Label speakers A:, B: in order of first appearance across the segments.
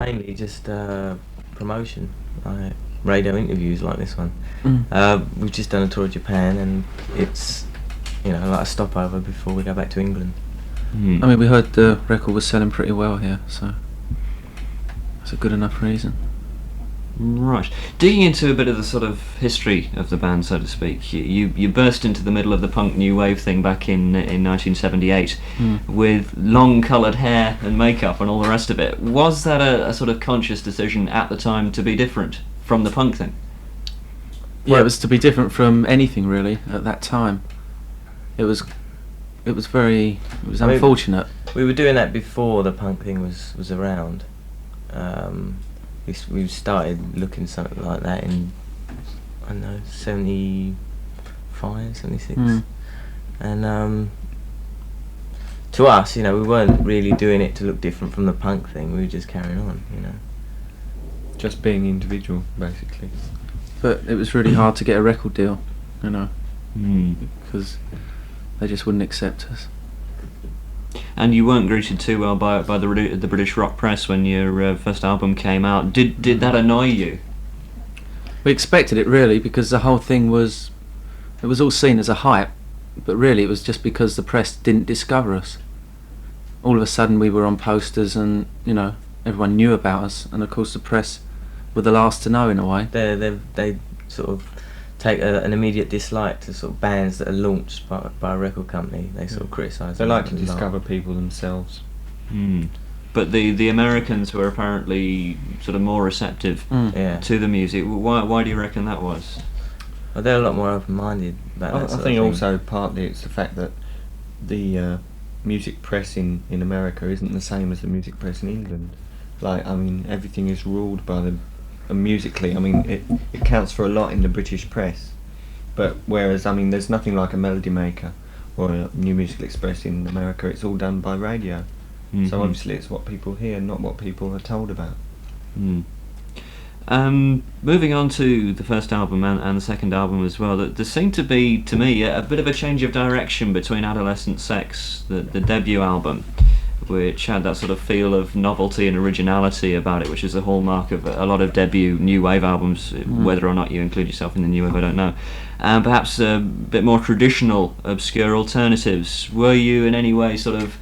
A: Mainly just promotion, like radio interviews like this one. We've just done a tour of Japan, and it's like a stopover before we go back to England.
B: I mean, we heard the record was selling pretty well here, so that's a good enough reason.
C: Right. Digging into a bit of the sort of history of the band, so to speak, you burst into the middle of the punk new wave thing back in 1978 with long coloured hair and makeup and all the rest of it. Was that a sort of conscious decision at the time to be different from the punk thing?
B: Yeah, it was to be different from anything really at that time. It was unfortunate.
A: We were doing that before the punk thing was around. We started looking something like that in, I don't know, 75, 76. And to us, we weren't really doing it to look different from the punk thing. We were just carrying on,
D: Just being individual, basically.
B: But it was really hard to get a record deal, because they just wouldn't accept us.
C: And you weren't greeted too well by the British rock press when your first album came out. Did that annoy you?
B: We expected it really, because the whole thing was all seen as a hype, but really it was just because the press didn't discover us. All of a sudden we were on posters, and everyone knew about us, and of course the press were the last to know in a way.
A: They sort of take an immediate dislike to sort of bands that are launched by a record company. They sort of criticise.
D: They like to discover people themselves.
C: But the Americans were apparently sort of more receptive to the music. Why do you reckon that was?
A: Well, they're a lot more open-minded about that
D: I think also partly it's the fact that the music press in America isn't the same as the music press in England. Like, I mean, everything is ruled by the musically. I mean, it counts for a lot in the British press, but whereas, I mean, there's nothing like a Melody Maker or a New Musical Express in America. It's all done by radio. So obviously it's what people hear, not what people are told about.
C: Moving on to the first album and the second album as well, there seemed to be, to me, a bit of a change of direction between Adolescent Sex, the debut album, which had that sort of feel of novelty and originality about it, which is the hallmark of a lot of debut new wave albums, whether or not you include yourself in the new wave, I don't know. And perhaps a bit more traditional, obscure alternatives. Were you in any way sort of,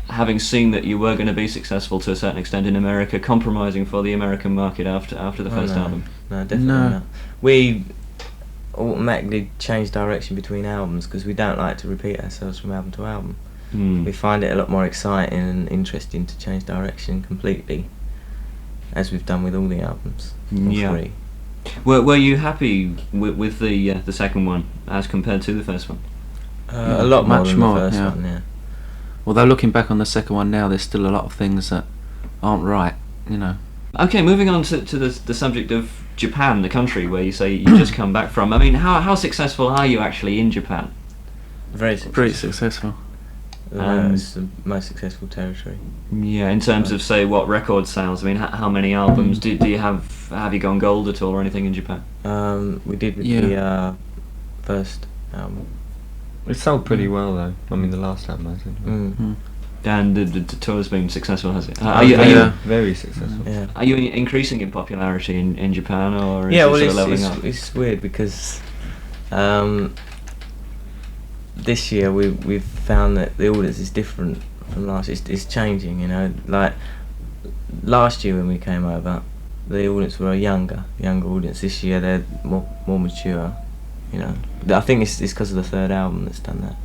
C: having seen that you were going to be successful to a certain extent in America, compromising for the American market after the first album?
A: No, definitely not. We automatically change direction between albums because we don't like to repeat ourselves from album to album. We find it a lot more exciting and interesting to change direction completely, as we've done with all the albums.
C: Yeah. Were you happy with the second one as compared to the first one?
A: A lot more than the first one, yeah.
B: Although looking back on the second one now, there's still a lot of things that aren't right,
C: Okay, moving on to the subject of Japan, the country where you say you just come back from. I mean, how successful are you actually in Japan?
A: Very successful.
B: Pretty successful.
A: It's the most successful territory.
C: Yeah, in terms of, say, what record sales, I mean, how many albums do you have you gone gold at all or anything in Japan?
A: We did with the first album.
D: It sold pretty well though. I mean, the last album, I think.
C: And the tour's been successful, has it?
D: Are you very successful?
A: Yeah.
C: Are you increasing in popularity in Japan, or is
A: it
C: sort of leveling up?
A: It's weird because this year we've found that the audience is different from last year. It's changing, Like last year when we came over, the audience were a younger audience. This year they're more mature. I think it's because of the third album that's done that.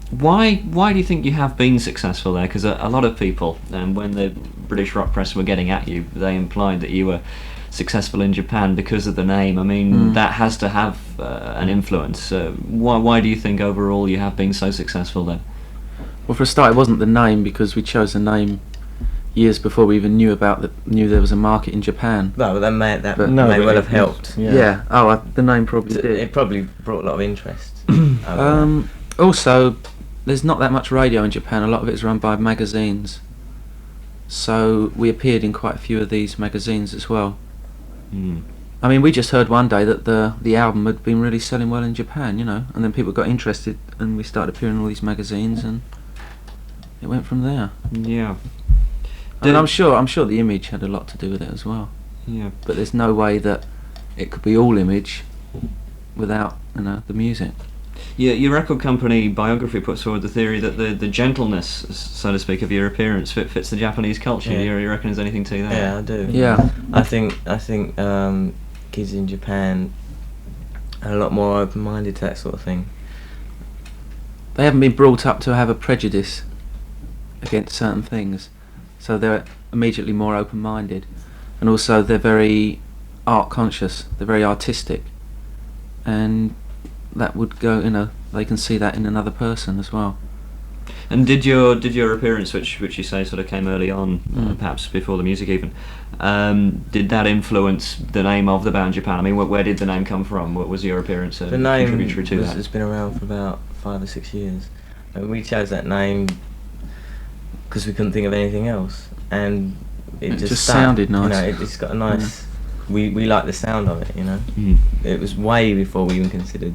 C: Why do you think you have been successful there? Because a lot of people, when the British rock press were getting at you, they implied that you were successful in Japan because of the name. I mean, that has to have an influence. Why do you think overall you have been so successful there?
B: Well, for a start, it wasn't the name, because we chose the name years before we even knew there was a market in Japan.
A: No, but that may well have helped.
B: Yeah. The name probably did.
A: It probably brought a lot of interest.
B: Also, there's not that much radio in Japan. A lot of it is run by magazines. So we appeared in quite a few of these magazines as well. I mean, we just heard one day that the album had been really selling well in Japan, and then people got interested, and we started appearing in all these magazines, and it went from there.
C: Yeah.
B: And I'm sure the image had a lot to do with it as well.
C: Yeah.
B: But there's no way that it could be all image without, the music.
C: Yeah, your record company biography puts forward the theory that the gentleness, so to speak, of your appearance fits the Japanese culture.
A: Yeah.
C: You reckon there's anything to that?
A: Yeah, I do.
B: Yeah.
A: I think kids in Japan are a lot more open-minded to that sort of thing.
B: They haven't been brought up to have a prejudice against certain things, so they're immediately more open-minded, and also they're very art conscious. They're very artistic, and that would go. They can see that in another person as well.
C: And did your appearance, which you say sort of came early on, perhaps before the music even, did that influence the name of the band Japan? I mean, where did the name come from? What was your appearance
A: The name
C: contributory to that?
A: has been around for about 5 or 6 years, and we chose that name because we couldn't think of anything else, and it just stuck.
B: Sounded nice.
A: It's got a nice. We like the sound of it.
C: Mm.
A: It was way before we even considered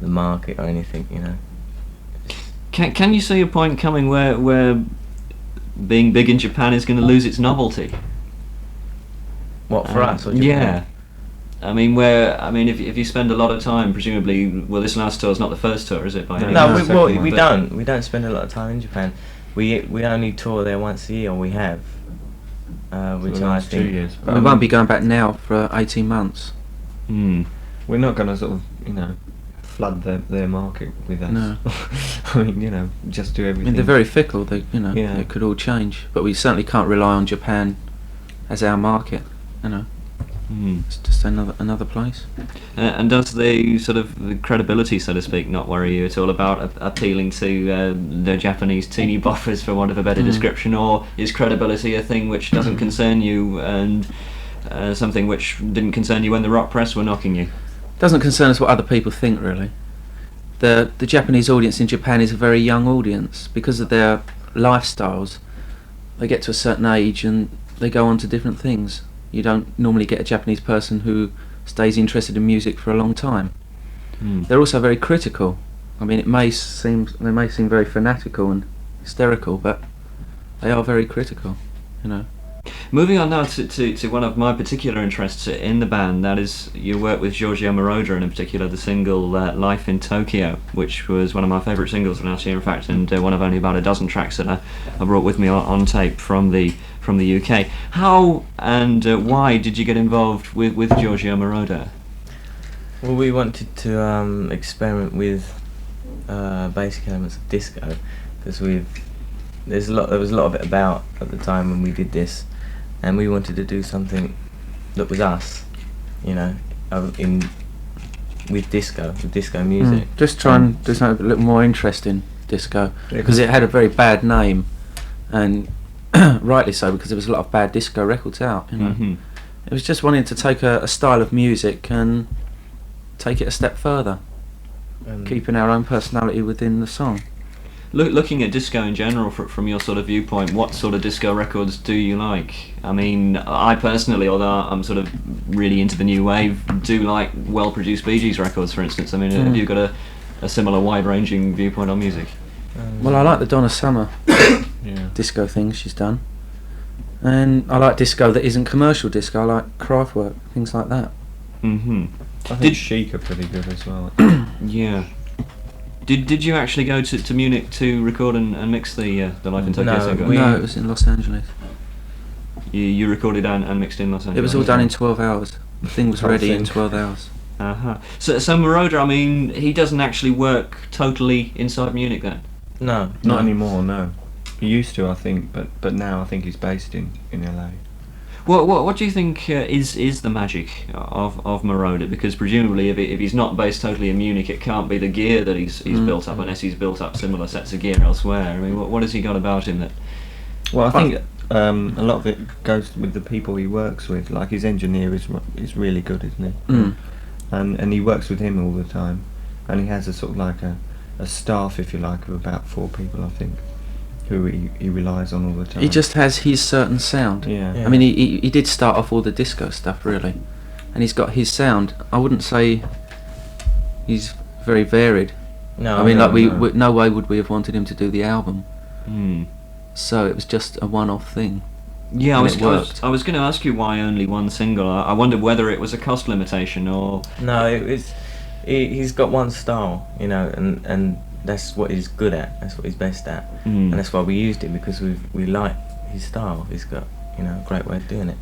A: the market or anything.
C: Can you see a point coming where being big in Japan is going to lose its novelty?
A: What, for us? Or Japan?
C: Yeah. I mean, if you spend a lot of time, presumably, this last tour is not the first tour, is it? By any
A: No,
C: means?
A: we don't. We don't spend a lot of time in Japan. We only tour there once a year. We have, which
D: the
A: I
D: last 2
A: think.
D: years.
B: But we won't be going back now for 18 months.
C: Mm.
D: We're not going to sort of, flood their market with us.
B: No.
D: I mean, just do
B: I
D: everything.
B: mean, they're very fickle.
D: Yeah.
B: It could all change. But we certainly can't rely on Japan as our market.
C: Mm.
B: It's just another place.
C: And does the sort of the credibility, so to speak, not worry you at all about appealing to the Japanese teeny boppers, for want of a better description, or is credibility a thing which doesn't concern you, and something which didn't concern you when the rock press were knocking you?
B: Doesn't concern us what other people think, really. The Japanese audience in Japan is a very young audience because of their lifestyles. They get to a certain age and they go on to different things. You don't normally get a Japanese person who stays interested in music for a long time.
C: Mm.
B: They're also very critical. I mean, they may seem very fanatical and hysterical, but they are very critical.
C: Moving on now to one of my particular interests in the band, that is your work with Giorgio Moroder, and in particular the single Life in Tokyo, which was one of my favourite singles of last year, in fact, and one of only about a dozen tracks that I brought with me on tape from the UK. How and why did you get involved with Giorgio Moroder?
A: Well, we wanted to experiment with basic elements of disco, because there was a lot of it about at the time when we did this, and we wanted to do something that was us, with disco music.
B: Just try and do something a little more interesting, disco, because it had a very bad name, and rightly so, because there was a lot of bad disco records out.
C: Mm-hmm.
B: It was just wanting to take a style of music and take it a step further, keeping our own personality within the song.
C: Looking at disco in general from your sort of viewpoint, what sort of disco records do you like? I mean, I personally, although I'm sort of really into the new wave, do like well-produced Bee Gees records, for instance. I mean, have you got a similar wide-ranging viewpoint on music?
B: Well, I like the Donna Summer
D: Yeah.
B: disco things she's done, and I like disco that isn't commercial disco. I like Kraftwerk, things like that.
C: Mm-hmm.
D: I think Chic are pretty good as well.
C: Yeah. Did you actually go to Munich to record and mix the Life in Tokyo
A: No,
C: single?
B: No, it was in Los Angeles.
C: You recorded and mixed in Los Angeles?
B: It was all done in 12 hours. The thing was ready in 12 hours.
C: Uh-huh. So Moroder, I mean, he doesn't actually work totally inside Munich then?
A: No.
D: Not anymore, no. He used to, I think, but now I think he's based in LA.
C: What do you think is the magic of Moroder? Because presumably, if he's not based totally in Munich, it can't be the gear that he's built up, unless he's built up similar sets of gear elsewhere. I mean, what has he got about him that?
D: Well, I think a lot of it goes with the people he works with. Like his engineer is really good, isn't he?
B: Mm.
D: And he works with him all the time, and he has a sort of like a staff, if you like, of about 4 people, I think, who he relies on all the time.
B: He just has his certain sound.
D: Yeah.
B: I mean, he did start off all the disco stuff, really, and he's got his sound. I wouldn't say he's very varied.
A: No.
B: I mean,
A: no,
B: like no way would we have wanted him to do the album,
C: Mm.
B: So it was just a one-off thing.
C: Yeah,
B: And it worked.
C: I was going to ask you why only one single. I wondered whether it was a cost limitation or.
A: No, he's got one style, you know, and that's what he's good at. That's what he's best at, and that's why we used it, because we like his style. He's got, you know, a great way of doing it,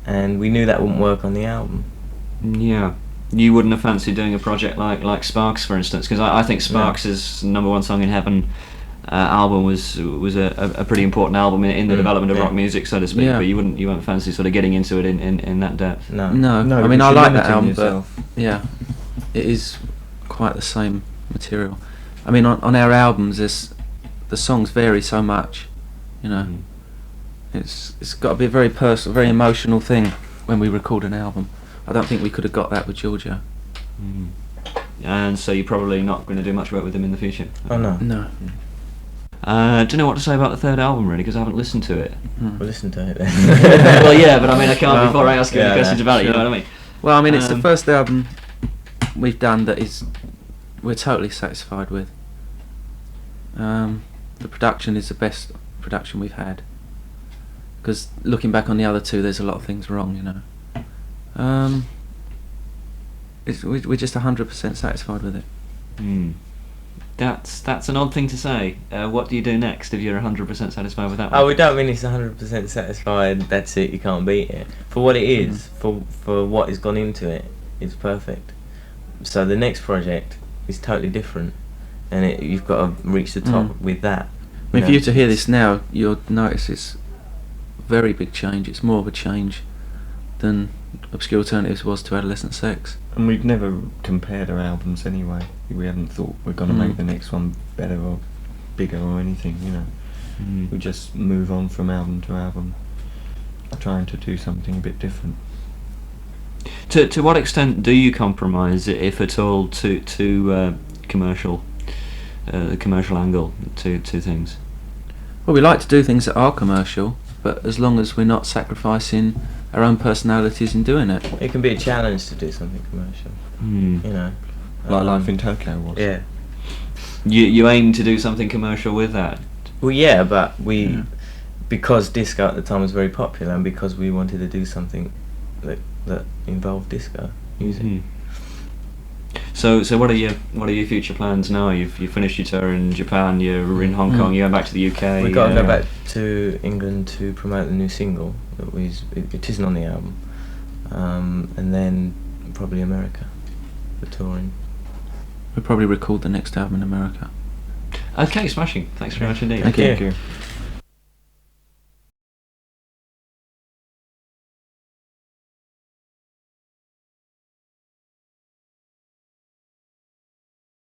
A: and we knew that wouldn't work on the album.
C: Yeah. You wouldn't have fancied doing a project like Sparks, for instance, because I think Sparks' number one song in Heaven album was a pretty important album in the development of rock music, so to speak.
B: Yeah.
C: But you wouldn't fancy sort of getting into it in that depth.
A: No.
B: No, I mean, I
D: because
B: like
D: you're
B: that album,
D: limiting yourself.
B: but yeah, it is quite the same material. I mean, on our albums, the songs vary so much, you know. It's got to be a very personal, very emotional thing when we record an album. I don't think we could have got that with Georgia.
C: And so you're probably not going to do much work with them in the future.
A: Oh no.
B: No.
C: Do you know what to say about the third album, really? Because I haven't listened to it.
A: We'll listen to it then.
C: Well, yeah, but I mean, I can't before I ask you any questions about it. You
B: sure.
C: know what I mean?
B: Well, I mean, it's the first album we've done that we're totally satisfied with. The production is the best production we've had. Because looking back on the other two, there's a lot of things wrong, you know. We're just 100% satisfied with it.
C: That's an odd thing to say. What do you do next if you're 100% satisfied with that one?
A: Oh, we don't mean it's 100% satisfied. That's it. You can't beat it for what it is. For what has gone into it, it's perfect. So the next project is totally different, and you've got to reach the top with that.
B: I mean, for you to hear this now, you'll notice it's a very big change. It's more of a change than Obscure Alternatives was to Adolescent Sex.
D: And we've never compared our albums anyway. We haven't thought we're going to make the next one better or bigger or anything, you know. We just move on from album to album, trying to do something a bit different.
C: To what extent do you compromise, if at all, to commercial, the commercial angle to things?
B: Well, we like to do things that are commercial, but as long as we're not sacrificing our own personalities in doing it.
A: It can be a challenge to do something commercial, you know.
D: Like Life in Tokyo was.
A: Yeah.
C: You aim to do something commercial with that?
A: Well, yeah, but because disco at the time was very popular, and because we wanted to do something that involved disco music.
C: So what are your future plans now? You've finished your tour in Japan. You're in Hong Kong. You're going back to the UK.
A: We've got to go back to England to promote the new single it isn't on the album, and then probably America for touring.
B: We'll probably record the next album in America.
C: Okay, smashing. Thanks very much indeed.
B: Thank you.
A: Thank you.